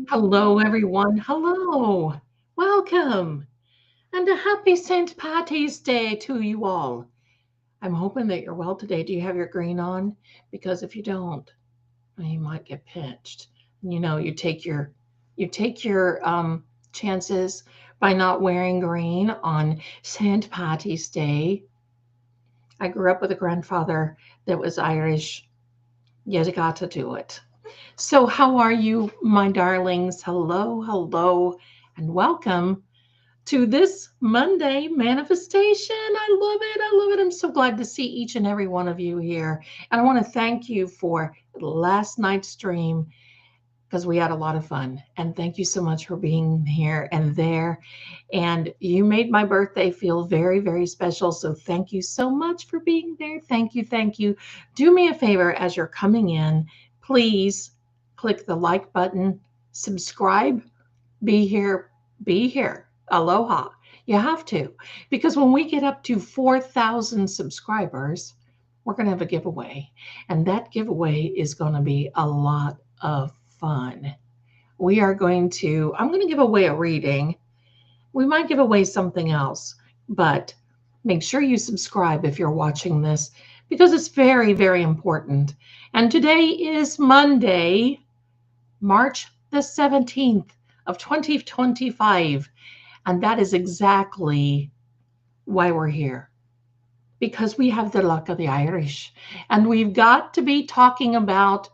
Hello, everyone. Hello. Welcome. And a happy St. Patty's Day to you all. I'm hoping that you're well today. Do you have your green on? Because if you don't, well, you might get pinched. You take your chances by not wearing green on St. Patty's Day. I grew up with a grandfather that was Irish. You got to do it. So, how are you, my darlings? Hello, hello, and welcome to this Monday manifestation. I love it. I love it. I'm so glad to see each and every one of you here. And I want to thank you for last night's stream because we had a lot of fun. And thank you so much for being here and there. And you made my birthday feel very, very special. So thank you so much for being there. Thank you. Thank you. Do me a favor as you're coming in, please click the like button, subscribe, be here, be here. Aloha. You have to. Because when we get up to 4,000 subscribers, we're going to have a giveaway. And that giveaway is going to be a lot of fun. I'm going to give away a reading. We might give away something else, but make sure you subscribe if you're watching this because it's very, very important. And today is Monday, March the 17th of 2025. And that is exactly why we're here. Because we have the luck of the Irish. And we've got to be talking about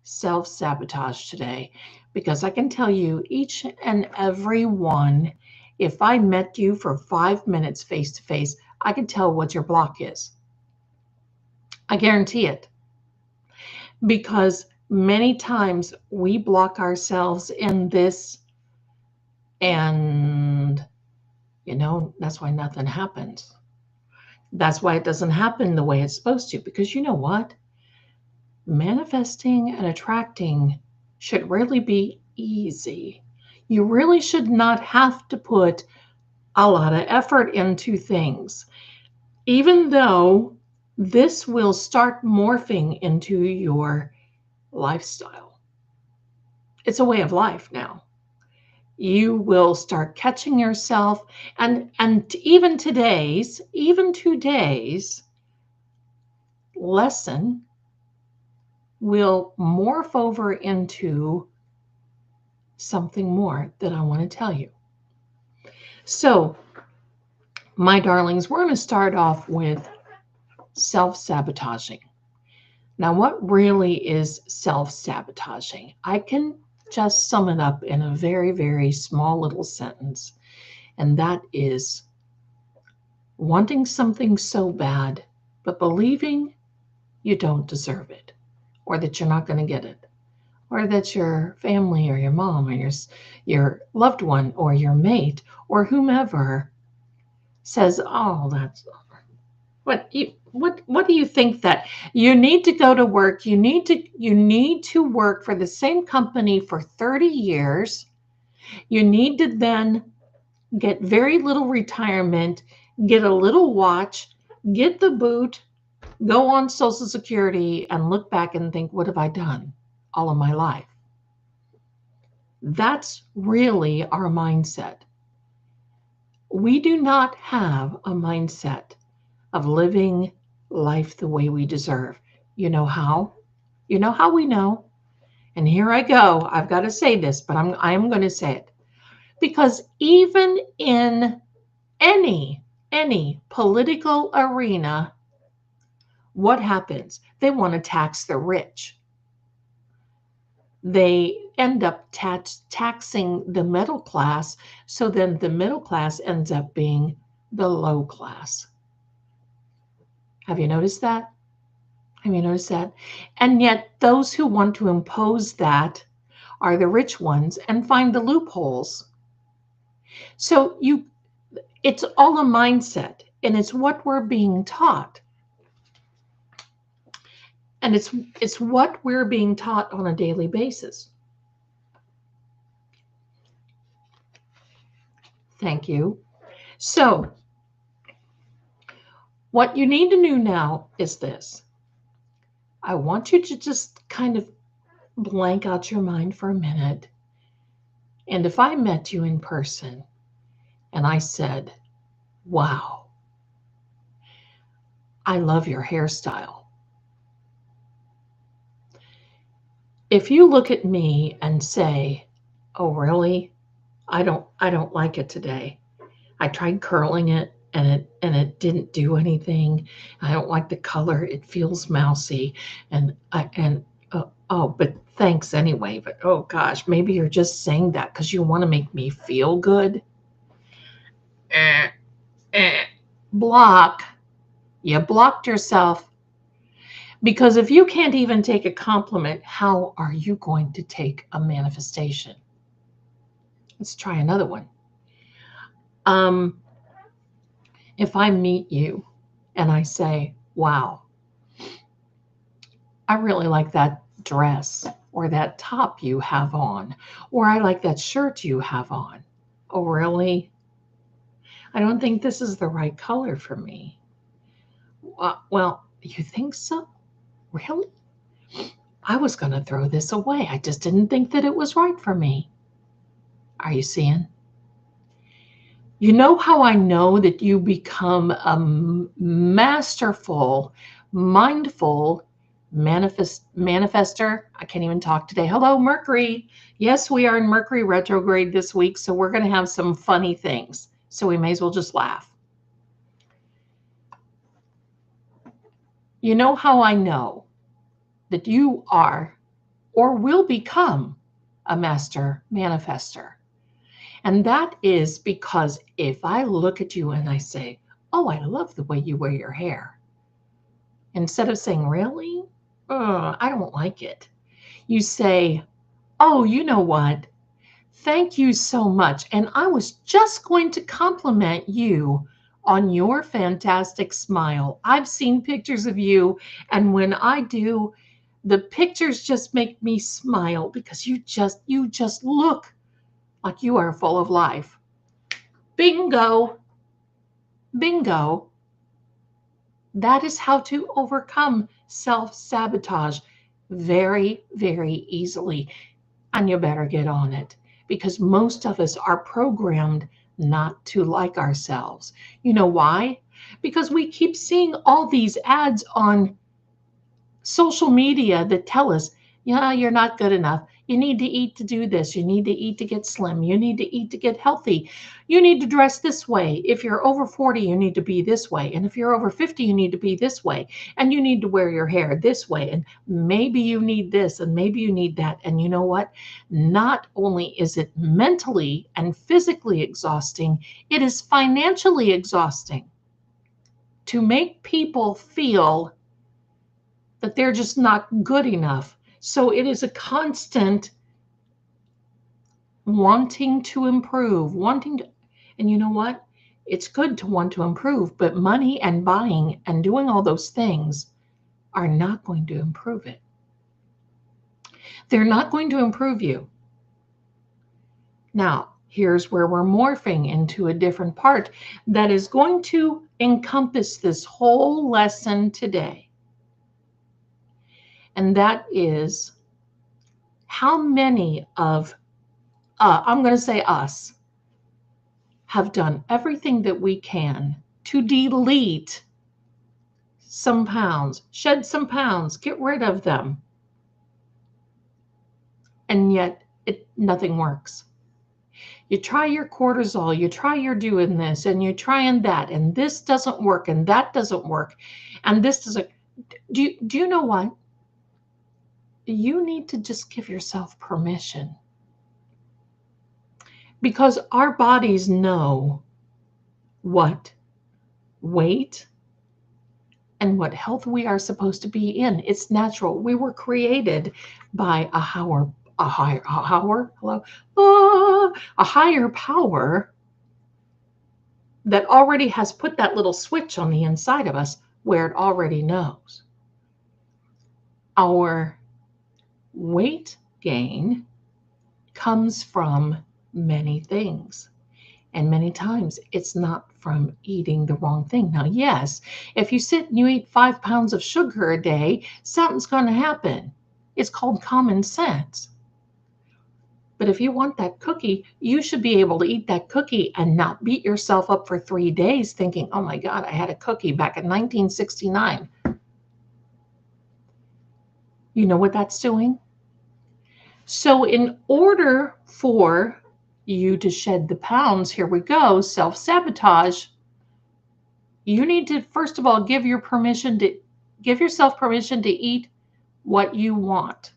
self-sabotage today. Because I can tell you, each and every one, if I met you for 5 minutes face to face, I could tell what your block is. I guarantee it. Because many times we block ourselves in this, and that's why nothing happens. That's why it doesn't happen the way it's supposed to. Because you know what? Manifesting and attracting should really be easy. You really should not have to put a lot of effort into things, even though this will start morphing into your lifestyle. It's a way of life now. You will start catching yourself, and even today's lesson will morph over into something more that I want to tell you. So, my darlings, we're going to start off with self-sabotaging. Now, what really is self-sabotaging? I can just sum it up in a very, very small little sentence, and that is wanting something so bad, but believing you don't deserve it, or that you're not going to get it, or that your family or your mom or your loved one or your mate or whomever says, "Oh, that's what do you think that you need to go to work? You need to work for the same company for 30 years. You need to then get very little retirement, get a little watch, get the boot, go on Social Security, and look back and think, what have I done all of my life?" That's really our mindset. We do not have a mindset of living life the way we deserve. You know how? You know how we know? And here I go. I've got to say this, but I'm going to say it. Because even in any political arena, what happens? They want to tax the rich. They end up taxing the middle class, so then the middle class ends up being the low class. Have you noticed that? Have you noticed that? And yet, those who want to impose that are the rich ones and find the loopholes. So it's all a mindset, and it's what we're being taught. And it's what we're being taught on a daily basis. Thank you. So, what you need to do now is this. I want you to just kind of blank out your mind for a minute And if I met you in person and I said, wow, I love your hairstyle. If you look at me and say, oh, really? I don't like it today. I tried curling it and it didn't do anything. I don't like the color. It feels mousy oh, but thanks anyway. But oh gosh, maybe you're just saying that because you want to make me feel good. Eh, Block. You blocked yourself. Because if you can't even take a compliment, how are you going to take a manifestation? Let's try another one. If I meet you and I say, wow, I really like that dress or that top you have on, or I like that shirt you have on. Oh, really? I don't think this is the right color for me. Well, you think so? Really? I was going to throw this away. I just didn't think that it was right for me. Are you seeing? You know how I know that you become a masterful, mindful manifester? I can't even talk today. Hello, Mercury. Yes, we are in Mercury retrograde this week, so we're going to have some funny things. So we may as well just laugh. You know how I know that you are or will become a master manifester? And that is because if I look at you and I say, oh, I love the way you wear your hair, instead of saying, really? I don't like it. You say, oh, you know what? Thank you so much. And I was just going to compliment you on your fantastic smile. I've seen pictures of you, and when I do, the pictures just make me smile because you just look like you are full of life. Bingo. Bingo. That is how to overcome self-sabotage very, very easily. And you better get on it because most of us are programmed not to like ourselves. You know why? Because we keep seeing all these ads on social media that tell us, yeah, you're not good enough. You need to eat to do this. You need to eat to get slim. You need to eat to get healthy. You need to dress this way. If you're over 40, you need to be this way. And if you're over 50, you need to be this way. And you need to wear your hair this way. And maybe you need this and maybe you need that. And you know what? Not only is it mentally and physically exhausting, it is financially exhausting to make people feel that they're just not good enough. So it is a constant wanting to improve, and you know what? It's good to want to improve, but money and buying and doing all those things are not going to improve it. They're not going to improve you. Now, here's where we're morphing into a different part that is going to encompass this whole lesson today. And that is how many of I'm going to say us, have done everything that we can to delete some pounds, shed some pounds, get rid of them. And yet nothing works. You try your cortisol, you try your doing this, and you're trying that, and this doesn't work, and that doesn't work, and this doesn't. Do you know what? You need to just give yourself permission. Because our bodies know what weight and what health we are supposed to be in. It's natural. We were created by a higher power that already has put that little switch on the inside of us where it already knows. Our weight gain comes from many things. And many times it's not from eating the wrong thing. Now, yes, if you sit and you eat 5 pounds of sugar a day, something's going to happen. It's called common sense. But if you want that cookie, you should be able to eat that cookie and not beat yourself up for 3 days thinking, oh my God, I had a cookie back in 1969. You know what that's doing? So in order for you to shed the pounds, here we go, self-sabotage, you need to, first of all, give yourself permission to eat what you want.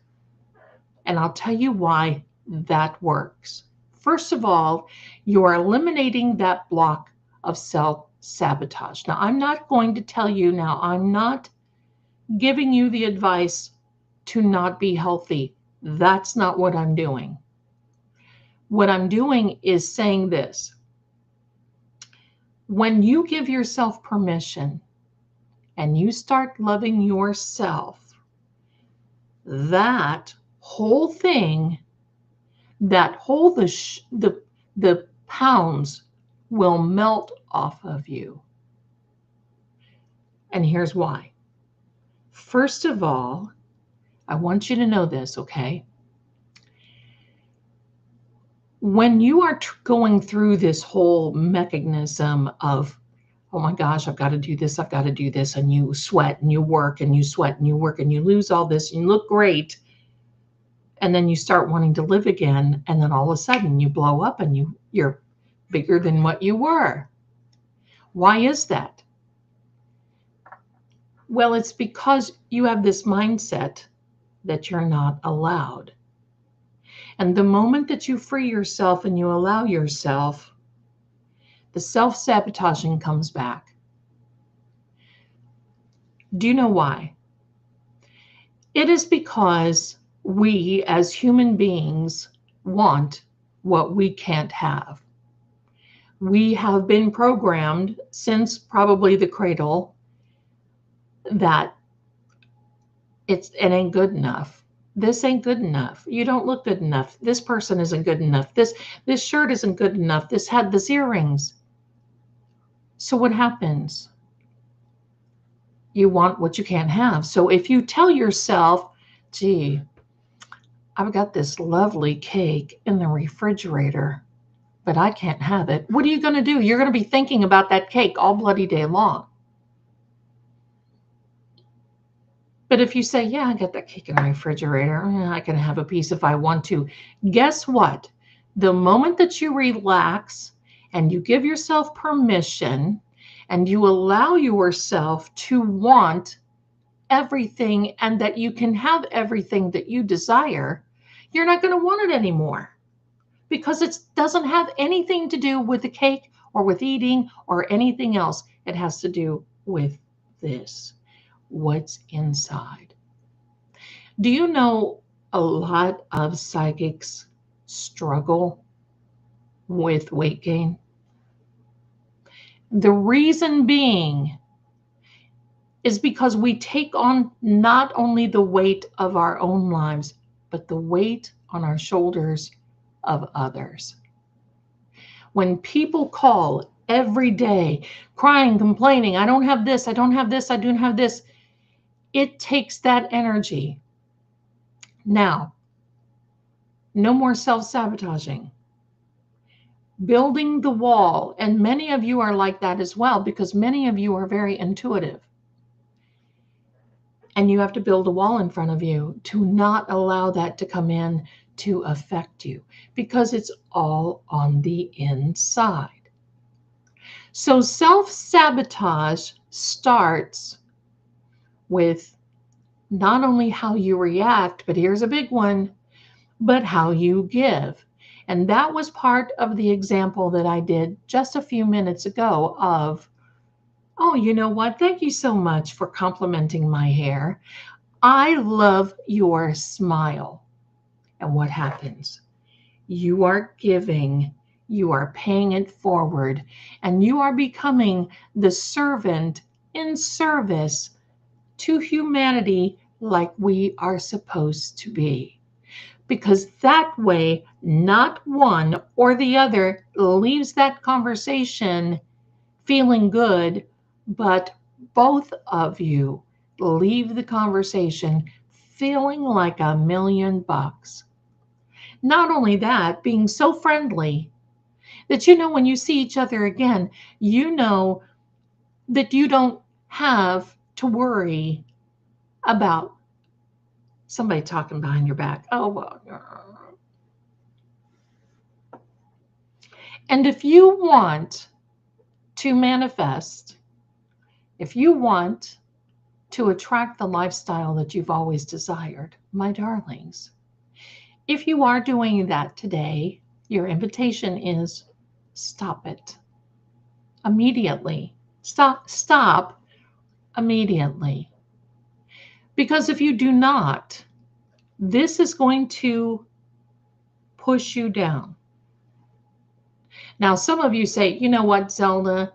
And I'll tell you why that works. First of all, you are eliminating that block of self-sabotage. Now, I'm not going to tell you now, I'm not giving you the advice to not be healthy. That's not what I'm doing. What I'm doing is saying this. When you give yourself permission and you start loving yourself, that whole thing, the pounds will melt off of you. And here's why. First of all, I want you to know this, okay? When you are going through this whole mechanism of, oh my gosh, I've got to do this, and you sweat and you work and you sweat and you work and you lose all this and you look great, and then you start wanting to live again, and then all of a sudden you blow up and you're bigger than what you were. Why is that? Well, it's because you have this mindset that you're not allowed. And the moment that you free yourself and you allow yourself, the self-sabotaging comes back. Do you know why? It is because we as human beings want what we can't have. We have been programmed since probably the cradle that it ain't good enough. This ain't good enough. You don't look good enough. This person isn't good enough. This shirt isn't good enough. This had the earrings. So what happens? You want what you can't have. So if you tell yourself, gee, I've got this lovely cake in the refrigerator, but I can't have it. What are you going to do? You're going to be thinking about that cake all bloody day long. But if you say, yeah, I got that cake in the refrigerator, I can have a piece if I want to. Guess what? The moment that you relax and you give yourself permission and you allow yourself to want everything and that you can have everything that you desire, you're not going to want it anymore because it doesn't have anything to do with the cake or with eating or anything else. It has to do with this. What's inside. Do you know a lot of psychics struggle with weight gain? The reason being is because we take on not only the weight of our own lives, but the weight on our shoulders of others. When people call every day crying, complaining, I don't have this, I don't have this, I don't have this, it takes that energy. Now, no more self-sabotaging. Building the wall, and many of you are like that as well because many of you are very intuitive. And you have to build a wall in front of you to not allow that to come in to affect you because it's all on the inside. So self-sabotage starts with not only how you react, but here's a big one, but how you give. And that was part of the example that I did just a few minutes ago of, oh, you know what? Thank you so much for complimenting my hair. I love your smile. And what happens? You are giving, you are paying it forward, and you are becoming the servant in service to humanity like we are supposed to be. Because that way, not one or the other leaves that conversation feeling good, but both of you leave the conversation feeling like $1,000,000. Not only that, being so friendly that you know when you see each other again, you know that you don't have to worry about somebody talking behind your back. Oh, well. And if you want to manifest, if you want to attract the lifestyle that you've always desired, my darlings, if you are doing that today, your invitation is stop it immediately. Stop immediately. Because if you do not, this is going to push you down. Now, some of you say, you know what, Zelda,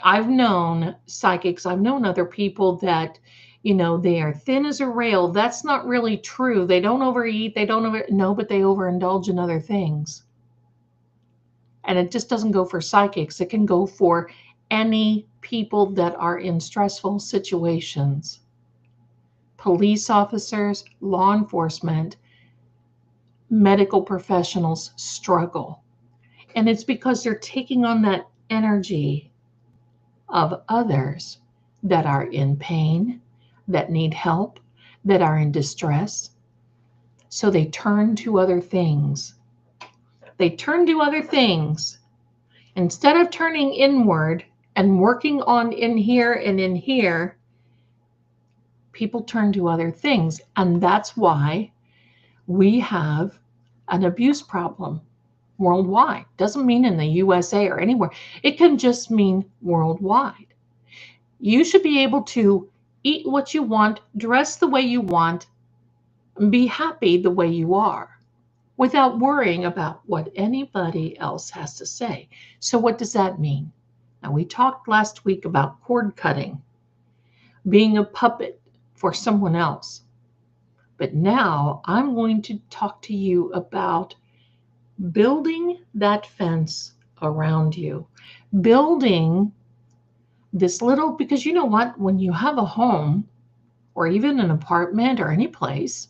I've known psychics, I've known other people that, you know, they are thin as a rail. That's not really true. They don't overeat, no, but they overindulge in other things. And it just doesn't go for psychics. It can go for any people that are in stressful situations. Police officers, law enforcement, medical professionals struggle. And it's because they're taking on that energy of others that are in pain, that need help, that are in distress. So they turn to other things. They turn to other things. Instead of turning inward and working on in here and in here, people turn to other things. And that's why we have an abuse problem worldwide. Doesn't mean in the USA or anywhere. It can just mean worldwide. You should be able to eat what you want, dress the way you want, and be happy the way you are without worrying about what anybody else has to say. So what does that mean? Now, we talked last week about cord cutting, being a puppet for someone else. But now I'm going to talk to you about building that fence around you, building this little, because you know what, when you have a home or even an apartment or any place,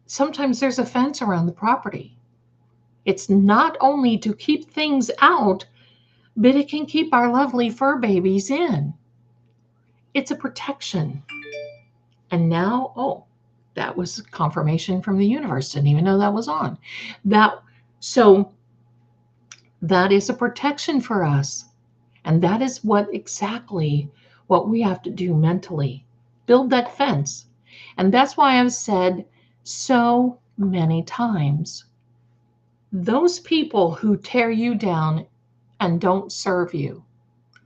sometimes there's a fence around the property. It's not only to keep things out, but it can keep our lovely fur babies in. It's a protection. And now, oh, that was confirmation from the universe. Didn't even know that was on. So that is a protection for us. And that is exactly what we have to do mentally. Build that fence. And that's why I've said so many times, those people who tear you down and don't serve you.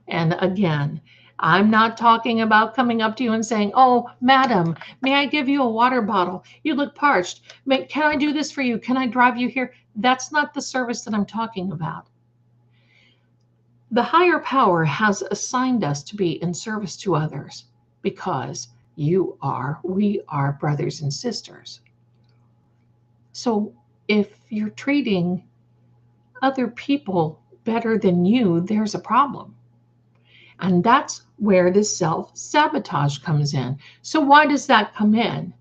And again, I'm not talking about coming up to you and saying, oh, madam, may I give you a water bottle? You look parched. Can I do this for you? Can I drive you here? That's not the service that I'm talking about. The higher power has assigned us to be in service to others because we are brothers and sisters. So if you're treating other people better than you, there's a problem. And that's where this self-sabotage comes in. So why does that come in?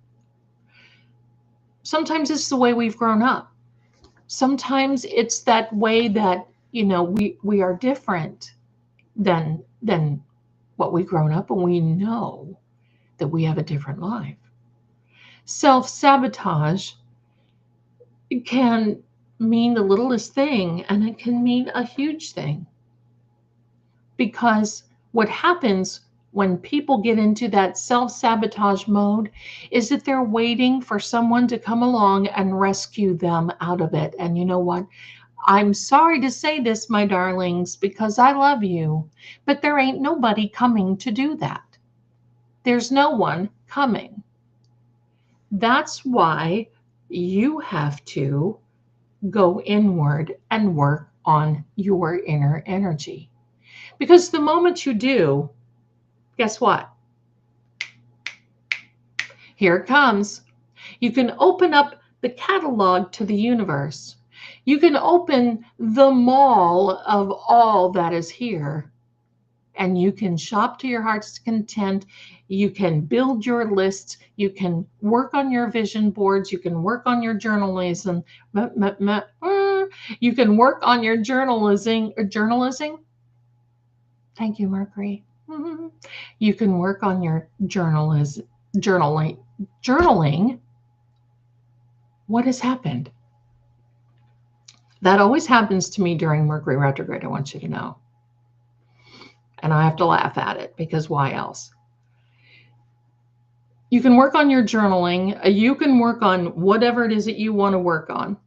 Sometimes it's the way we've grown up. Sometimes it's that way that, you know, we are different than what we've grown up, and we know that we have a different life. Self-sabotage can mean the littlest thing, and it can mean a huge thing. Because what happens when people get into that self-sabotage mode is that they're waiting for someone to come along and rescue them out of it. And you know what? I'm sorry to say this, my darlings, because I love you, but there ain't nobody coming to do that. There's no one coming. That's why you have to go inward and work on your inner energy. Because the moment you do, guess what? Here it comes. You can open up the catalog to the universe. You can open the mall of all that is here, and you can shop to your heart's content. You can build your lists. You can work on your vision boards. You can work on your journalism. You can work on your journalism. Thank you, Mercury. You can work on your journaling. What has happened? That always happens to me during Mercury retrograde, I want you to know. And I have to laugh at it because why else? You can work on your journaling. You can work on whatever it is that you want to work on.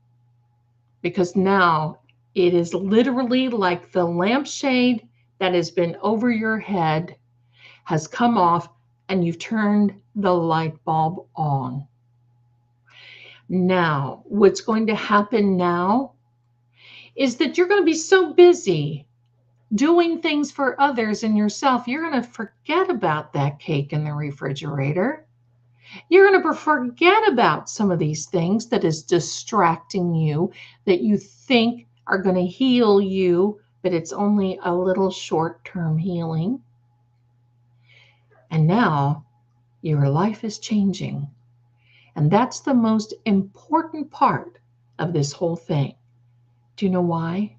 Because now it is literally like the lampshade that has been over your head has come off and you've turned the light bulb on. Now, what's going to happen now is that you're going to be so busy doing things for others and yourself, you're going to forget about that cake in the refrigerator. You're going to forget about some of these things that is distracting you, that you think are going to heal you, but it's only a little short-term healing. And now your life is changing. And that's the most important part of this whole thing. Do you know why?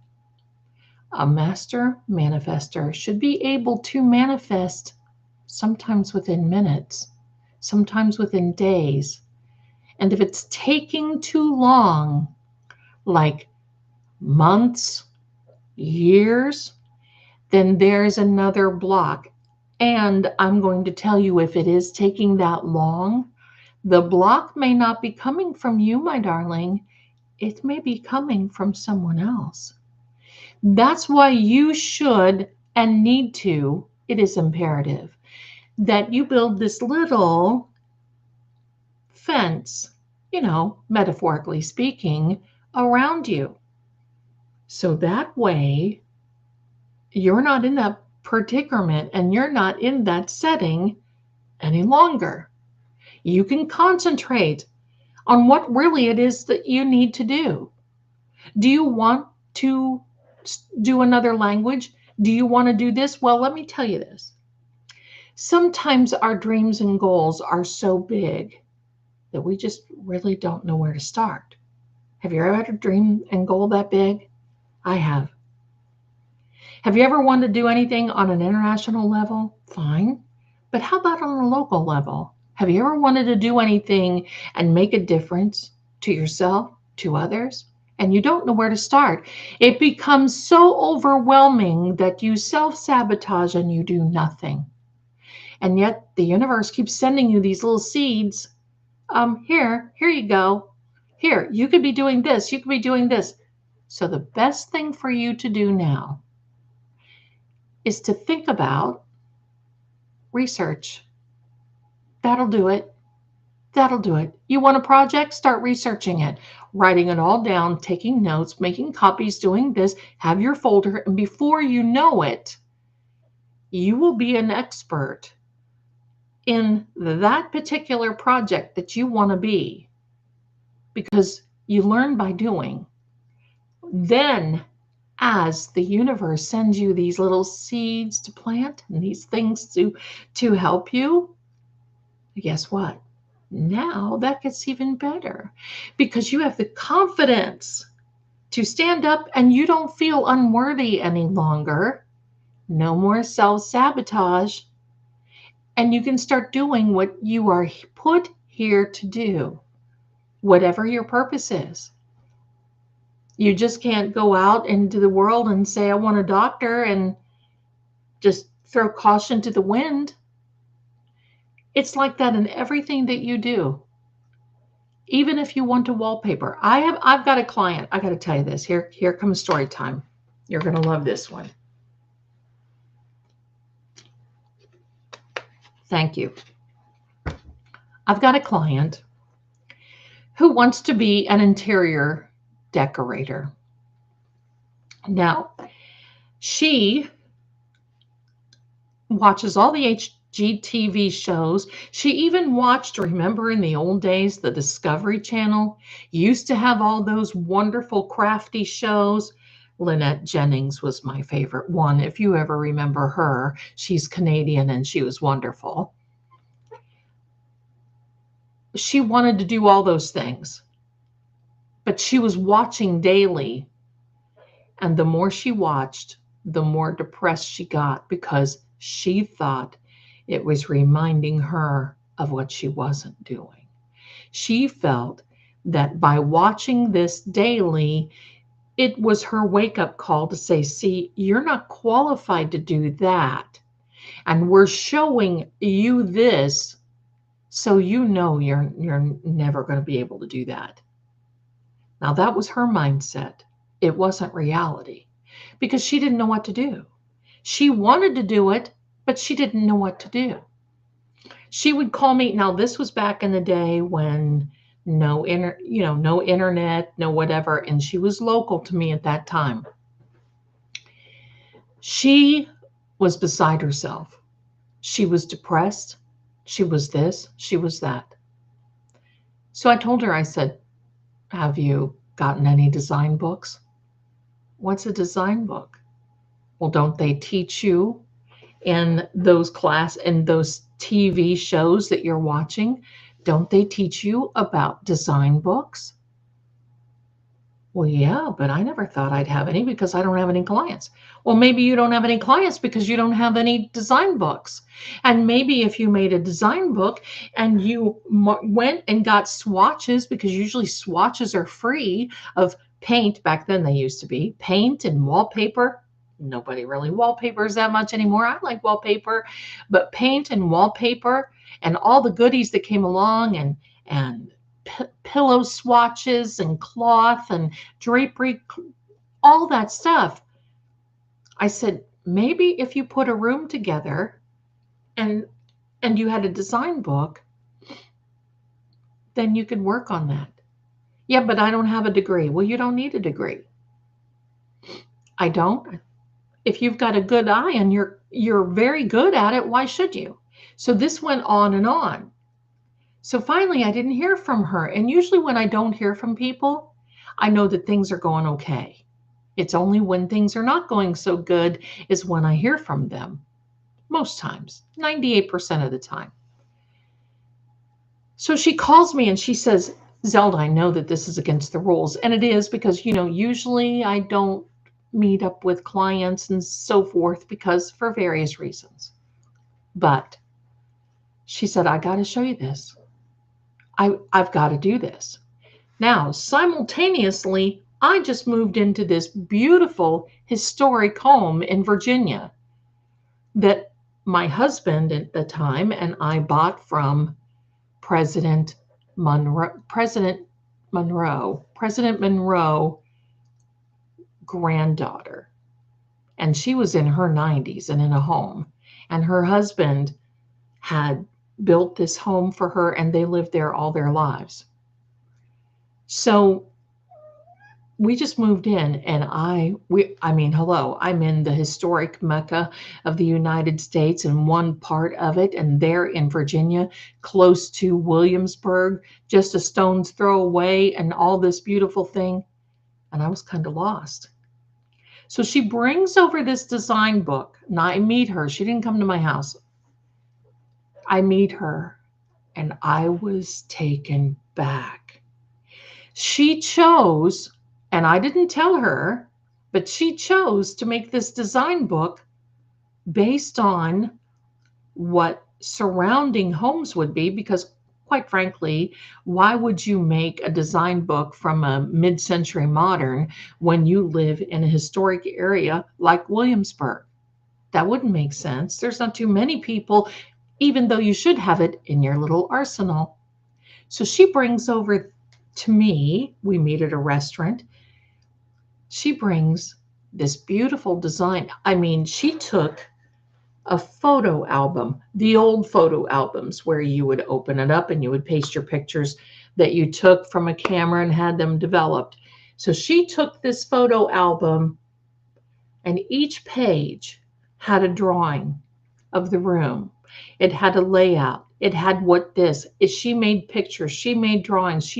A master manifester should be able to manifest sometimes within minutes, sometimes within days. And if it's taking too long, like months, years, then there's another block. And I'm going to tell you, if it is taking that long, the block may not be coming from you, my darling. It may be coming from someone else. That's why you should and need to, it is imperative that you build this little fence, metaphorically speaking, around you. So that way you're not in that predicament and you're not in that setting any longer. You can concentrate on what really it is that you need to do. Do you want to do another language? Do you want to do this? Well, let me tell you this. Sometimes our dreams and goals are so big that we just really don't know where to start. Have you ever had a dream and goal that big? I have. Have you ever wanted to do anything on an international level? Fine. But how about on a local level? Have you ever wanted to do anything and make a difference to yourself, to others, and you don't know where to start? It becomes so overwhelming that you self-sabotage and you do nothing. And yet the universe keeps sending you these little seeds. Here you go. Here, you could be doing this. You could be doing this. So the best thing for you to do now is to think about research. That'll do it. That'll do it. You want a project? Start researching it, writing it all down, taking notes, making copies, doing this, have your folder, and before you know it, you will be an expert in that particular project that you want to be, because you learn by doing. Then, as the universe sends you these little seeds to plant and these things to help you, guess what? Now that gets even better because you have the confidence to stand up and you don't feel unworthy any longer. No more self-sabotage. And you can start doing what you are put here to do, whatever your purpose is. You just can't go out into the world and say, I want a doctor, and just throw caution to the wind. It's like that in everything that you do. Even if you want to wallpaper. I've got a client. I got to tell you this. Here comes story time. You're going to love this one. Thank you. I've got a client who wants to be an interior decorator. Now, she watches all the HGTV shows. She even watched, remember in the old days, the Discovery Channel used to have all those wonderful crafty shows Lynette Jennings was my favorite one. If you ever remember her, she's Canadian and she was wonderful. She wanted to do all those things, but she was watching daily. And the more she watched, the more depressed she got because she thought it was reminding her of what she wasn't doing. She felt that by watching this daily, it was her wake-up call to say, see, you're not qualified to do that. And we're showing you this, so you know you're never going to be able to do that. Now, that was her mindset. It wasn't reality because she didn't know what to do. She wanted to do it, but she didn't know what to do. She would call me. Now, this was back in the day when no internet, no whatever, and she was local to me at that time. She was beside herself. She was depressed. She was this, she was that. So I told her, I said, have you gotten any design books? What's a design book? Well, don't they teach you in those TV shows that you're watching? Don't they teach you about design books? Well, yeah, but I never thought I'd have any because I don't have any clients. Well, maybe you don't have any clients because you don't have any design books. And maybe if you made a design book and you went and got swatches, because usually swatches are free of paint. Back then they used to be paint and wallpaper. Nobody really wallpapers that much anymore. I like wallpaper, but paint and wallpaper and all the goodies that came along and pillow swatches and cloth and drapery, all that stuff. I said, maybe if you put a room together and you had a design book, then you could work on that. Yeah, but I don't have a degree. Well, you don't need a degree. I don't. If you've got a good eye and you're very good at it, why should you? So this went on and on. So finally, I didn't hear from her. And usually when I don't hear from people, I know that things are going okay. It's only when things are not going so good is when I hear from them. Most times, 98% of the time. So she calls me and she says, Zelda, I know that this is against the rules. And it is because, usually I don't meet up with clients and so forth because for various reasons. But she said, I got to show you this. I've got to do this. Now, simultaneously, I just moved into this beautiful historic home in Virginia that my husband at the time and I bought from President Monroe granddaughter. And she was in her 90s and in a home. And her husband had built this home for her and they lived there all their lives. So we just moved in and hello, I'm in the historic Mecca of the United States and one part of it, and there in Virginia, close to Williamsburg, just a stone's throw away and all this beautiful thing. And I was kind of lost. So she brings over this design book and I meet her. She didn't come to my house. I meet her and I was taken back. She chose, and I didn't tell her, but she chose to make this design book based on what surrounding homes would be, because quite frankly, why would you make a design book from a mid-century modern when you live in a historic area like Williamsburg? That wouldn't make sense. There's not too many people, even though you should have it in your little arsenal. So she brings over to me, we meet at a restaurant. She brings this beautiful design. She took a photo album, the old photo albums where you would open it up and you would paste your pictures that you took from a camera and had them developed. So she took this photo album and each page had a drawing of the room. It had a layout. It had she made pictures. She made drawings.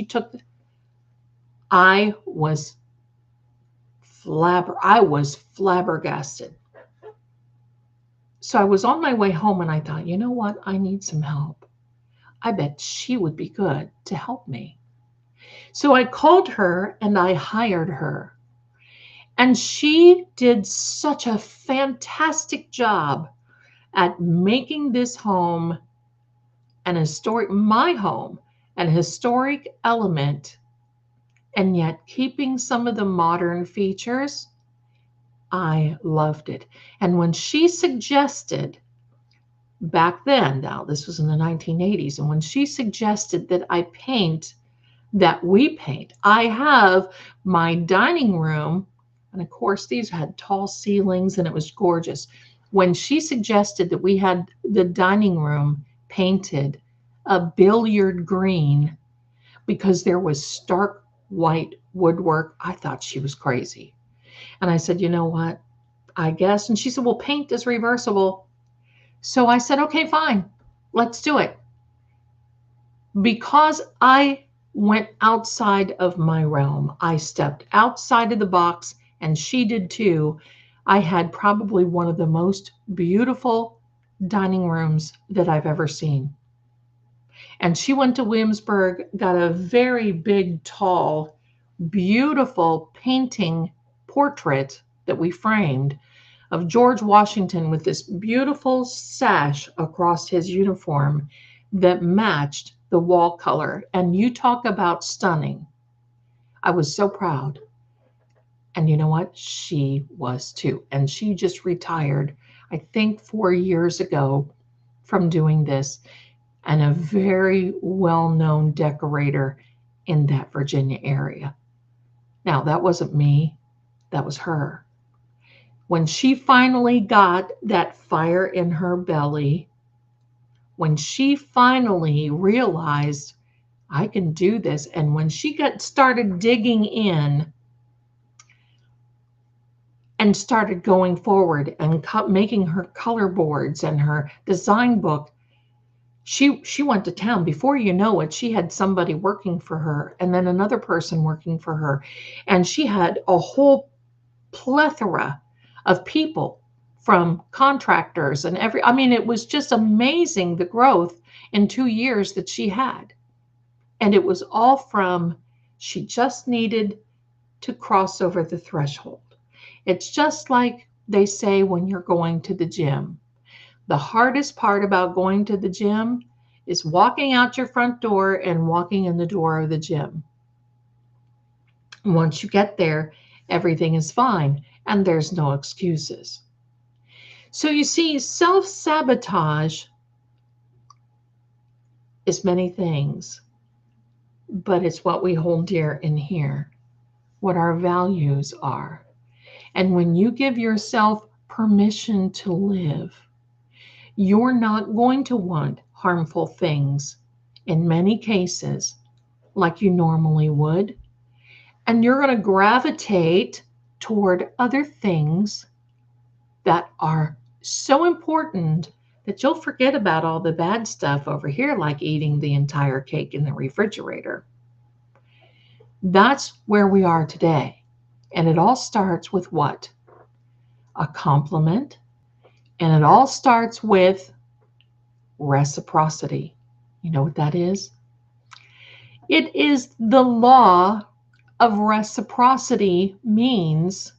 I was I was flabbergasted. So I was on my way home and I thought, you know what? I need some help. I bet she would be good to help me. So I called her and I hired her. And she did such a fantastic job at making this home my home, an historic element, and yet keeping some of the modern features. I loved it. And when she suggested back then, now this was in the 1980s, and when she suggested that we paint, I have my dining room, and of course these had tall ceilings and it was gorgeous. When she suggested that we had the dining room painted a billiard green because there was stark white woodwork, I thought she was crazy. And I said, you know what? I guess. And she said, well, paint is reversible. So I said, okay, fine, let's do it. Because I went outside of my realm, I stepped outside of the box, and she did too. I had probably one of the most beautiful dining rooms that I've ever seen. And she went to Williamsburg, got a very big, tall, beautiful painting portrait that we framed of George Washington with this beautiful sash across his uniform that matched the wall color. And you talk about stunning. I was so proud. And you know what? She was too. And she just retired, I think 4 years ago from doing this, and a very well-known decorator in that Virginia area. Now, that wasn't me. That was her. When she finally got that fire in her belly, when she finally realized I can do this, and when she started digging in and started going forward and making her color boards and her design book, she went to town. Before you know it, she had somebody working for her and then another person working for her, and she had a whole plethora of people, from contractors and it was just amazing, the growth in 2 years that she had. And it was all from, she just needed to cross over the threshold. It's just like they say when you're going to the gym. The hardest part about going to the gym is walking out your front door and walking in the door of the gym. Once you get there, everything is fine and there's no excuses. So you see, self-sabotage is many things, but it's what we hold dear in here, what our values are. And when you give yourself permission to live, you're not going to want harmful things in many cases like you normally would. And you're going to gravitate toward other things that are so important that you'll forget about all the bad stuff over here, like eating the entire cake in the refrigerator. That's where we are today. And it all starts with what? A compliment. And it all starts with reciprocity. You know what that is? It is the law of reciprocity. Means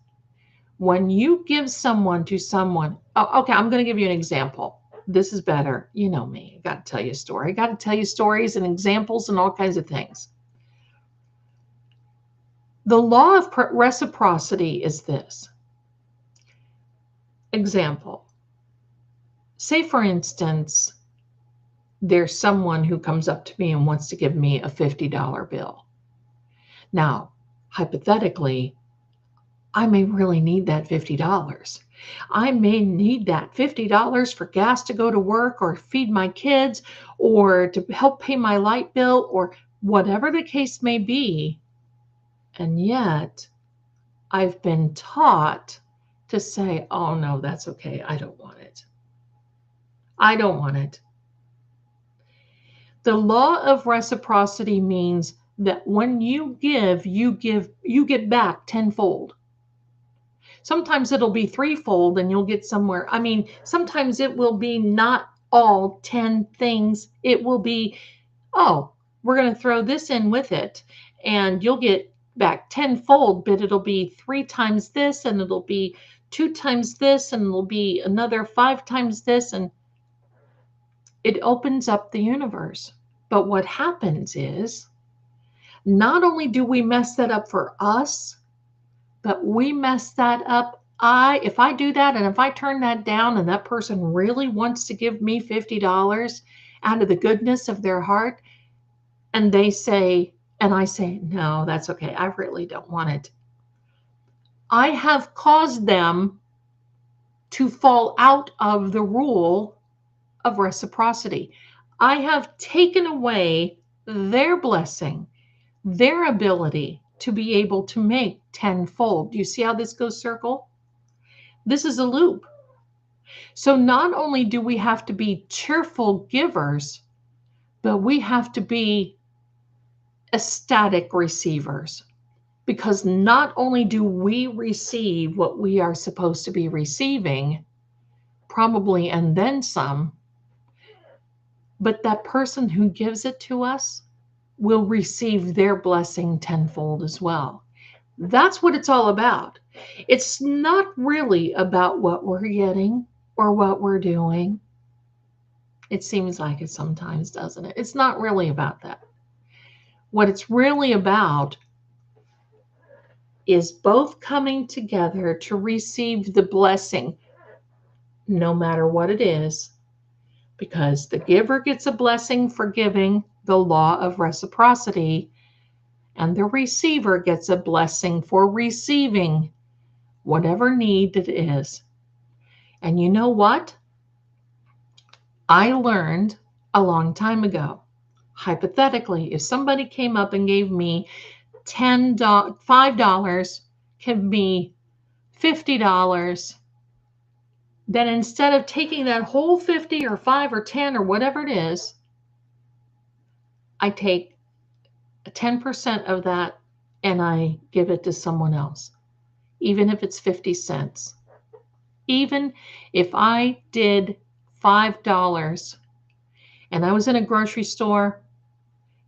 when you give someone to someone, okay, I'm going to give you an example. This is better. You know me. I got to tell you a story. I got to tell you stories and examples and all kinds of things. The law of reciprocity is this. Example. Say, for instance, there's someone who comes up to me and wants to give me a $50 bill. Now, hypothetically, I may really need that $50. I may need that $50 for gas to go to work or feed my kids or to help pay my light bill or whatever the case may be. And yet, I've been taught to say, oh no, that's okay. I don't want it. I don't want it. The law of reciprocity means that when you give, you get back tenfold. Sometimes it'll be threefold and you'll get somewhere. I mean, sometimes it will be not all 10 things. It will be, oh, we're going to throw this in with it and you'll get back tenfold, but it'll be 3 times this and it'll be 2 times this and it'll be another 5 times this, and it opens up the universe. But what happens is, not only do we mess that up for us, but we mess that up. If I do that and if I turn that down and that person really wants to give me $50 out of the goodness of their heart, and they say, and I say, no, that's okay, I really don't want it. I have caused them to fall out of the rule of reciprocity. I have taken away their blessing, their ability to be able to make tenfold. Do you see how this goes circle? This is a loop. So not only do we have to be cheerful givers, but we have to be ecstatic receivers. Because not only do we receive what we are supposed to be receiving, probably and then some, but that person who gives it to us will receive their blessing tenfold as well. That's what it's all about. It's not really about what we're getting or what we're doing. It seems like it sometimes, doesn't it? It's not really about that. What it's really about is both coming together to receive the blessing, no matter what it is, because the giver gets a blessing for giving, the law of reciprocity, and the receiver gets a blessing for receiving whatever need it is. And you know what? I learned a long time ago, hypothetically, if somebody came up and gave me $5, give me $50, then instead of taking that whole 50 or 5 or 10 or whatever it is, I take 10% of that and I give it to someone else, even if it's 50 cents. Even if I did $5 and I was in a grocery store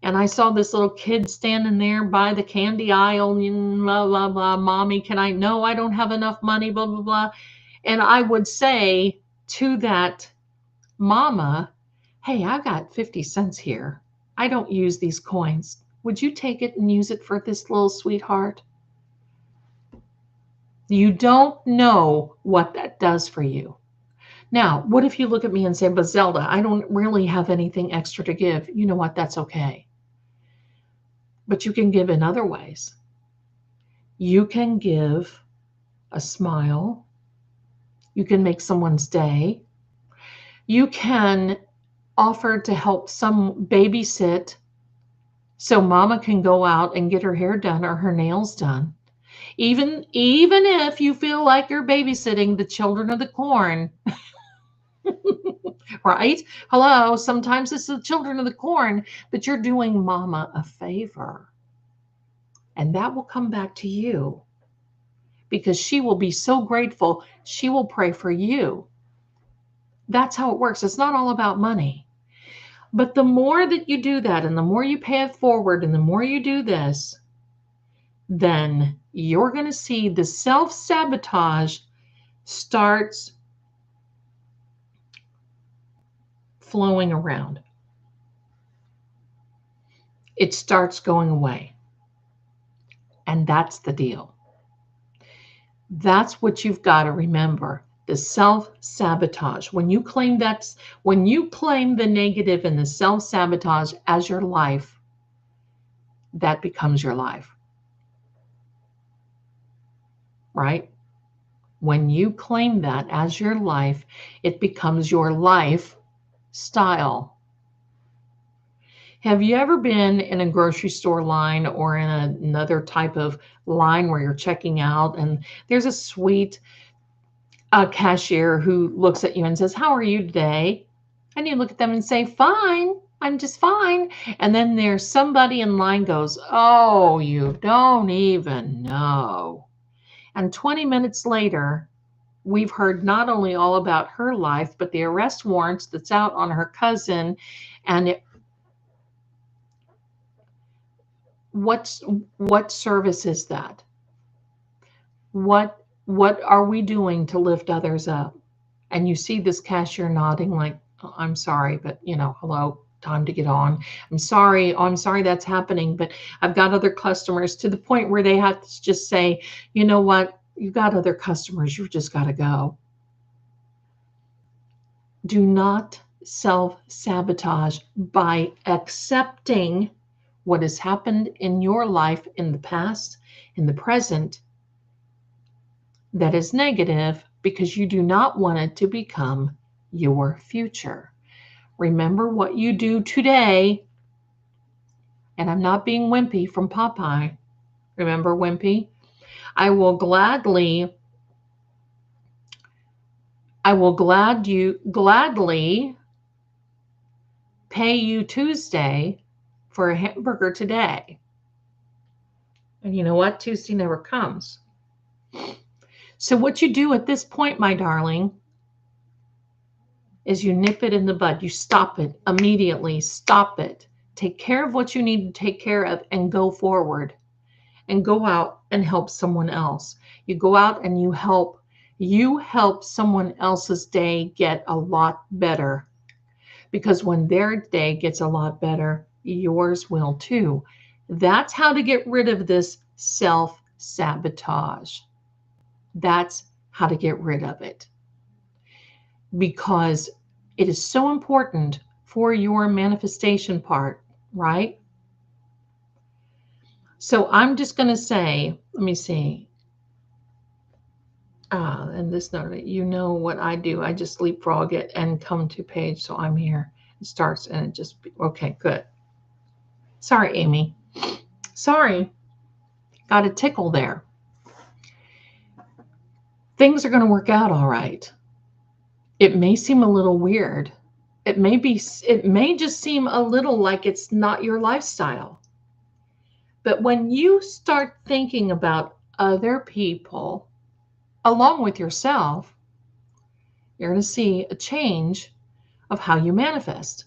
and I saw this little kid standing there by the candy aisle, blah, blah, blah, mommy, can I? No, I don't have enough money, blah, blah, blah. And I would say to that mama, hey, I've got 50 cents here. I don't use these coins. Would you take it and use it for this little sweetheart? You don't know what that does for you. Now, what if you look at me and say, but Zelda, I don't really have anything extra to give. You know what? That's okay. But you can give in other ways. You can give a smile. You can make someone's day. You can offer to help some babysit so mama can go out and get her hair done or her nails done. Even if you feel like you're babysitting the children of the corn, right? Hello, sometimes it's the children of the corn, but you're doing mama a favor. And that will come back to you because she will be so grateful. She will pray for you. That's how it works. It's not all about money. But the more that you do that and the more you pay it forward and the more you do this, then you're going to see the self-sabotage starts flowing around. It starts going away. And that's the deal. That's what you've got to remember. The self-sabotage. When you claim the negative and the self-sabotage as your life, that becomes your life. Right? When you claim that as your life, it becomes your lifestyle. Have you ever been in a grocery store line or in another type of line where you're checking out and there's a sweet cashier who looks at you and says, how are you today? And you look at them and say, fine, I'm just fine. And then there's somebody in line goes, oh, you don't even know. And 20 minutes later, we've heard not only all about her life, but the arrest warrants that's out on her cousin. And what service is that? What are we doing to lift others up? And you see this cashier nodding like, "Oh, I'm sorry, but hello, time to get on. I'm sorry. Oh, I'm sorry that's happening, but I've got other customers," to the point where they have to just say, "You know what? You've got other customers. You've just got to go." Do not self-sabotage by accepting what has happened in your life in the past, in the present, that is negative, because you do not want it to become your future. Remember what you do today, and I'm not being wimpy from Popeye. Remember Wimpy? I will gladly gladly pay you Tuesday for a hamburger today. And you know what? Tuesday never comes. So what you do at this point, my darling, is you nip it in the bud. You stop it immediately. Stop it. Take care of what you need to take care of and go forward. And go out and help someone else. You go out and you help someone else's day get a lot better. Because when their day gets a lot better, yours will too. That's how to get rid of this self-sabotage. That's how to get rid of it. Because it is so important for your manifestation part, right? So I'm just going to say, let me see. And this note, you know what I do. I just leapfrog it and come to page. So I'm here. It starts and it just, okay, good. Sorry, Amy. Sorry. Got a tickle there. Things are going to work out all right. It may seem a little weird. It may just seem a little like it's not your lifestyle. But when you start thinking about other people along with yourself, you're going to see a change of how you manifest.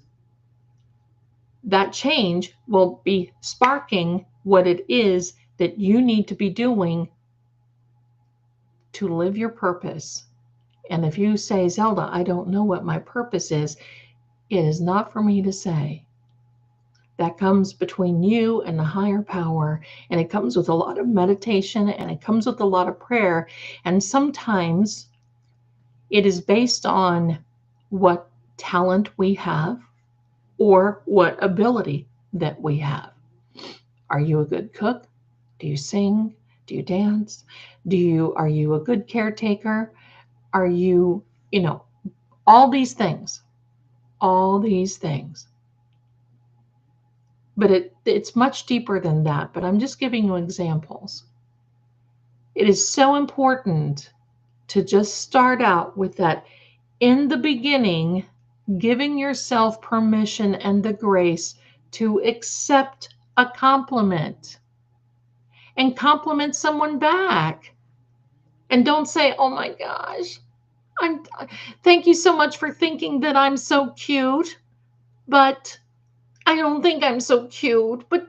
That change will be sparking what it is that you need to be doing to live your purpose. And if you say, Zelda, I don't know what my purpose is, it is not for me to say. That comes between you and the higher power, and it comes with a lot of meditation, and it comes with a lot of prayer, and sometimes it is based on what talent we have or what ability that we have. Are you a good cook? Do you sing? Do you dance? Are you a good caretaker? Are you, all these things. But it's much deeper than that, but I'm just giving you examples. It is so important to just start out with that in the beginning, giving yourself permission and the grace to accept a compliment and compliment someone back. And don't say, oh my gosh, thank you so much for thinking that I'm so cute, but I don't think I'm so cute, but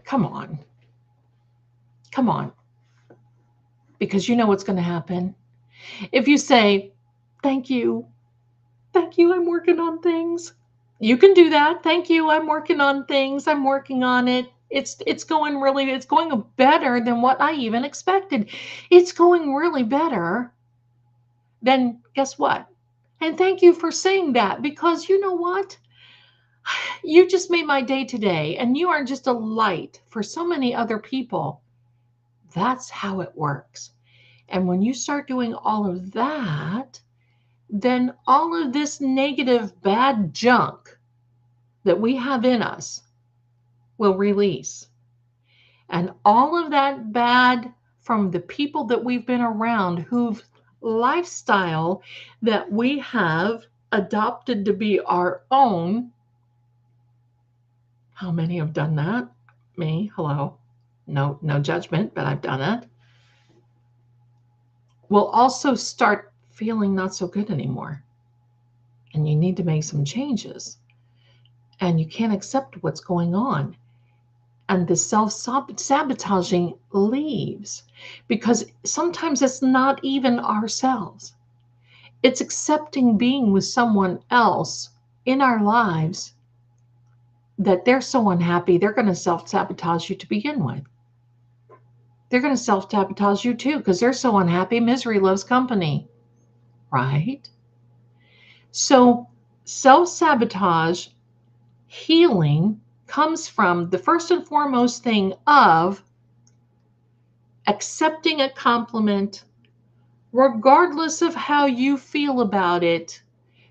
come on. Because you know what's going to happen. If you say, thank you, I'm working on things. You can do that. Thank you, I'm working on things. I'm working on it. It's going better than what I even expected. It's going really better. Then guess what? And thank you for saying that, because you know what? You just made my day today, and you are just a light for so many other people. That's how it works. And when you start doing all of that, then all of this negative, bad junk that we have in us will release. And all of that bad from the people that we've been around, whose lifestyle that we have adopted to be our own. How many have done that? Me, hello. no judgment, but I've done it, will also start feeling not so good anymore. And you need to make some changes. And you can't accept what's going on. And the self-sabotaging leaves, because sometimes it's not even ourselves. It's accepting being with someone else in our lives that they're so unhappy, they're going to self-sabotage you to begin with. They're going to self-sabotage you too, because they're so unhappy. Misery loves company, right? So self-sabotage healing comes from the first and foremost thing of accepting a compliment regardless of how you feel about it,